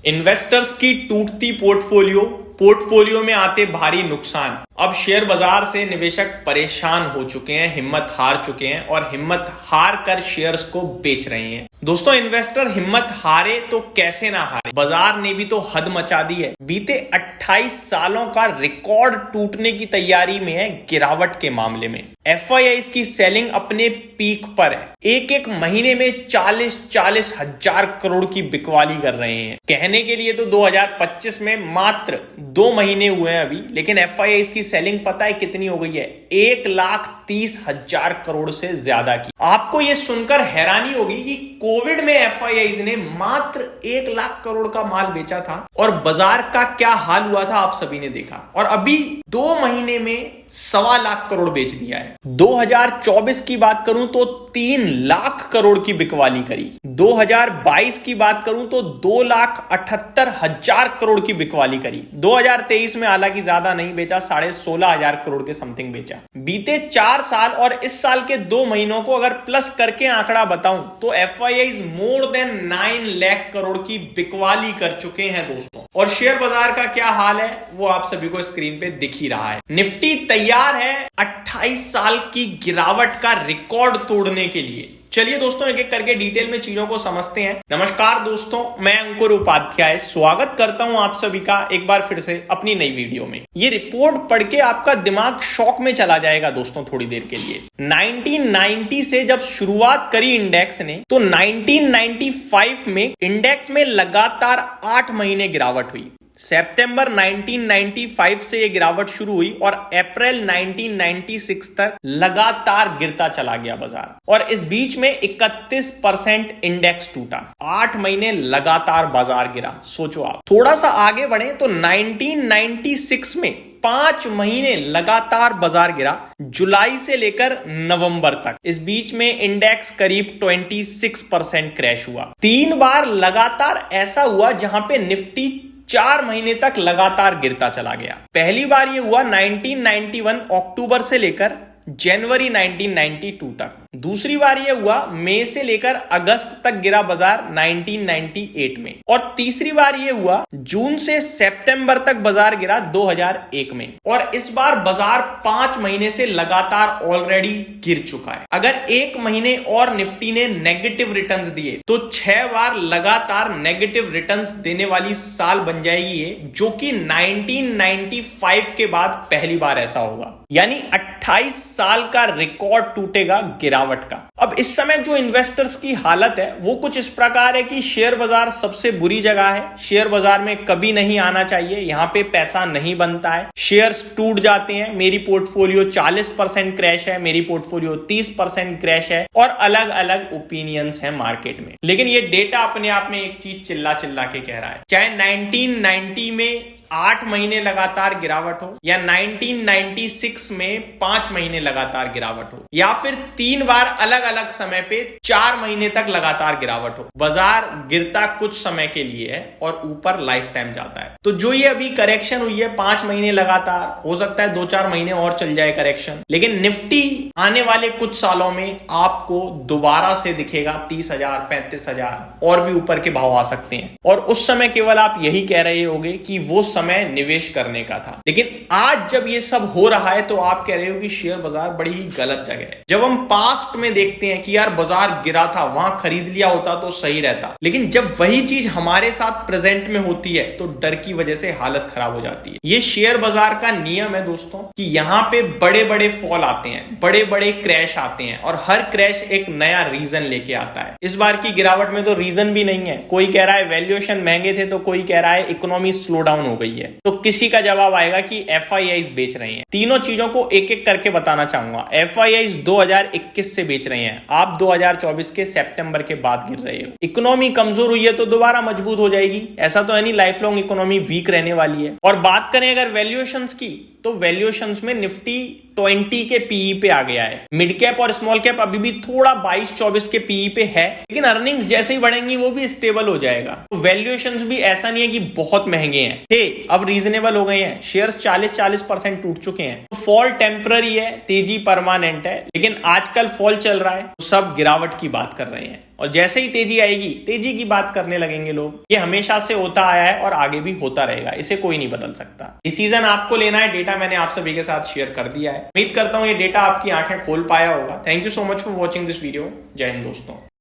Investors की टूटती portfolio में आते भारी नुकसान। अब शेयर बाजार से निवेशक परेशान हो चुके हैं, हिम्मत हार चुके हैं और हिम्मत हार कर शेयर्स को बेच रहे हैं। दोस्तों, इन्वेस्टर हिम्मत हारे तो कैसे ना हारे, बाजार ने भी तो हद मचा दी है। बीते 28 सालों का रिकॉर्ड टूटने की तैयारी में है गिरावट के मामले में। एफआईआईज की सेलिंग अपने पीक पर है। एक एक महीने में 40 हजार करोड़ की बिकवाली कर रहे हैं। कहने के लिए तो 2025 में मात्र 2 महीने हुए हैं अभी, लेकिन एफआईआईज की सेलिंग पता है कितनी हो गई है? 1,30,000 करोड़ से ज्यादा की। आपको यह सुनकर हैरानी होगी कि कोविड में एफआईआईज ने मात्र 1 लाख करोड़ का माल बेचा था और बाजार का क्या हाल हुआ था आप सभी ने देखा। और अभी 2 महीने में 1.25 लाख करोड़ बेच दिया है। 2024 की बात करूं तो 3 लाख करोड़ की बिकवाली करी। 2022 की बात करूं तो 2,78,000 करोड़ की बिकवाली करी। 2023 में हालांकि ज्यादा नहीं बेचा, 16,500 करोड़ के समथिंग बेचा। बीते 4 साल और इस साल के 2 महीनों को अगर प्लस करके आंकड़ा बताऊं तो FIIs more than 9 lakh crore की बिकवाली कर चुके हैं दोस्तों। और शेयर बाजार का क्या हाल है वो आप सभी को स्क्रीन पे दिख ही रहा है। निफ्टी तैयार है 28 साल की गिरावट का रिकॉर्ड तोड़ने के लिए। चलिए दोस्तों, एक एक करके डिटेल में चीजों को समझते हैं। नमस्कार दोस्तों, मैं अंकुर उपाध्याय स्वागत करता हूं आप सभी का एक बार फिर से अपनी नई वीडियो में। ये रिपोर्ट पढ़ के आपका दिमाग शॉक में चला जाएगा दोस्तों थोड़ी देर के लिए। 1990 से जब शुरुआत करी इंडेक्स ने तो 1995 में इंडेक्स में लगातार 8 महीने गिरावट हुई। सितंबर 1995 से यह गिरावट शुरू हुई और अप्रैल 1996 तक लगातार गिरता चला गया बाजार। और इस बीच में 31% इंडेक्स टूटा। 8 महीने लगातार बाजार गिरा। सोचो आप, थोड़ा सा आगे बढ़े तो 1996 में 5 महीने लगातार बाजार गिरा, जुलाई से लेकर नवंबर तक। इस बीच में इंडेक्स करीब 26% क्रैश हुआ। 3 बार लगातार ऐसा हुआ जहां पे निफ्टी 4 महीने तक लगातार गिरता चला गया। पहली बार यह हुआ 1991 अक्टूबर से लेकर जनवरी 1992 तक। दूसरी बार यह हुआ मई से लेकर अगस्त तक गिरा बाजार 1998 में। और तीसरी बार यह हुआ जून से सितंबर तक बाजार गिरा 2001 में। और इस बार बाजार 5 महीने से लगातार ऑलरेडी गिर चुका है। अगर 1 महीने और निफ्टी ने नेगेटिव रिटर्न्स दिए तो 6 बार लगातार नेगेटिव रिटर्न्स देने वाली साल बन जाएगी ये, जो कि 1995 के बाद पहली बार ऐसा होगा। यानी 28 साल का रिकॉर्ड टूटेगा गिरावट का। अब इस समय जो इन्वेस्टर्स की हालत है वो कुछ इस प्रकार है कि शेयर बाजार सबसे बुरी जगह है। शेयर बाजार में कभी नहीं आना चाहिए, यहां पे पैसा नहीं बनता है, शेयर्स टूट जाते हैं। मेरी पोर्टफोलियो 40% क्रैश है, मेरी पोर्टफोलियो 30% क्रैश है और अलग अलग ओपिनियंस हैं मार्केट में। लेकिन ये डेटा अपने आप में एक चीज चिल्ला चिल्ला के कह रहा है। चाहे 1990 में 8 महीने लगातार गिरावट हो या 1996 में 5 महीने लगातार गिरावट हो या फिर 3 बार अलग अलग समय पे 4 महीने तक लगातार गिरावट हो, बाजार गिरता कुछ समय के लिए है और ऊपर लाइफ टाइम जाता है। तो जो ये अभी करेक्शन हुई है 5 महीने लगातार, हो सकता है 2-4 महीने और चल जाए करेक्शन, लेकिन निफ्टी आने वाले कुछ सालों में आपको दोबारा से दिखेगा 30,000 35,000 और भी ऊपर के भाव आ सकते हैं। और उस समय केवल आप यही कह रहे होगे कि वो समय निवेश करने का था। लेकिन आज जब ये सब हो रहा है तो आप कह रहे हो कि शेयर बाजार बड़ी ही गलत जगह है। जब हम पास्ट में देखते हैं कि यार बाजार गिरा था, वहां खरीद लिया होता तो सही रहता, लेकिन जब वही चीज हमारे साथ प्रेजेंट में होती है तो डर की वजह से हालत खराब हो जाती है। ये शेयर बाजार का नियम है दोस्तों कि यहां पे बड़े बड़े फॉल आते हैं, बड़े बड़े क्रैश आते हैं और हर क्रैश एक नया रीजन लेके आता है। इस बार की गिरावट में तो रीजन भी नहीं है। कोई कह रहा है वैल्यूएशन महंगे थे तो कोई कह रहा है इकोनॉमी स्लो डाउन हो गई है। तो किसी का जवाब आएगा कि एफआईआईज बेच रहे हैं। तीनों चीजों को एक एक करके बताना चाहूंगा। एफआईआईज 2021 से बेच रहे हैं, आप 2024 के सितंबर के बाद गिर रहे हो। इकोनॉमी कमजोर हुई है तो दोबारा मजबूत हो जाएगी, ऐसा तो है नहीं लाइफ लॉन्ग इकोनॉमी वीक रहने वाली है। और बात करें अगर वैल्यूएशंस की तो वैल्यूएशंस में निफ्टी 20 के पीई पे आ गया है। मिड कैप और स्मॉल कैप अभी भी थोड़ा 22-24 के पीई पे है, लेकिन अर्निंग्स जैसे ही बढ़ेंगी वो भी स्टेबल हो जाएगा। तो वैल्यूएशंस भी ऐसा नहीं है कि बहुत महंगे हैं, अब रीजनेबल हो गए हैं। शेयर्स 40% टूट चुके हैं। तो फॉल टेम्पररी है, तेजी परमानेंट है, लेकिन आजकल फॉल चल रहा है तो सब गिरावट की बात कर रहे हैं और जैसे ही तेजी आएगी तेजी की बात करने लगेंगे लोग। ये हमेशा से होता आया है और आगे भी होता रहेगा, इसे कोई नहीं बदल सकता। डिसीजन आपको लेना है, डेटा मैंने आप सभी के साथ शेयर कर दिया है। उम्मीद करता हूं ये डेटा आपकी आंखें खोल पाया होगा। Thank you so much for watching this video. जय हिंद दोस्तों।